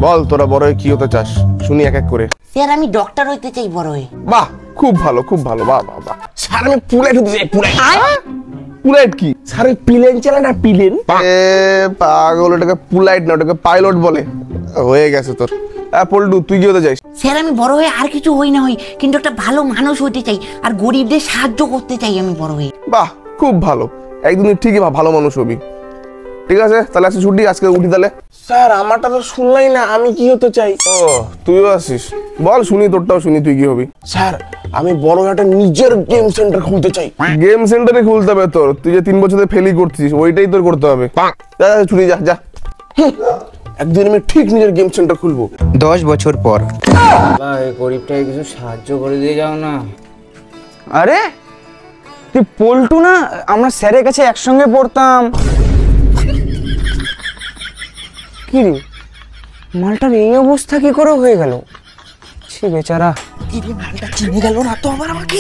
বল তোরা বড় হয়ে কি হতে চাস, শুনি এক এক করে। স্যার আমি ডক্টর হইতে চাই বড় হয়ে। বাহ, খুব ভালো খুব ভালো, বাহ বাহ বাহ। স্যার আমি পুলাইট হতে চাই, পুলাইট। পুলাইট কি স্যার? ওই প্লেন চালায় না, প্লেন। এ পাগল, ওটাকে পুলাইট না, ওটাকে পাইলট বলে। হয়ে গেছে তোর। পল্টু তুই কি হতে চাইস? স্যার আমি বড় হয়ে আর কিছু হই না হই, কিন্তু একটা ভালো মানুষ হইতে চাই আর গরিবদের সাহায্য করতে চাই আমি বড় হয়ে। বাহ, খুব ভালো, একদিন ঠিকই ভালো মানুষ হবি। ঠিক আছে তাহলে আজকে ছুটি, আজকে উঠি তাহলে। স্যার আমারটা তো শুনলাই না, আমি কি হতে চাই? ও তুইও আসিস, বল শুনি তোরটাও শুনি, তুই কি হবি? স্যার আমি বড় একটা নিজের গেম সেন্টার খুলতে চাই। গেম সেন্টারে খুলতে হবে তোর? তুই যে 3 বছরে ফেলি করছিস, ওইটাই তোর করতে হবে। যা যা, ছুটি যা যা। একদিন আমি ঠিক নিজের গেম সেন্টার খুলবো। 10 বছর পর। ভাই গরিবটাকে কিছু সাহায্য করে দিয়ে যাও না। আরে তুই পল্টু না? আমরা স্যারের কাছে একসঙ্গে পড়তাম। কি রে, মালটার এই অবস্থা কি করে হয়ে গেল? সে বেচারা। মালটা চিনে গেল না তো আবার আমাকে।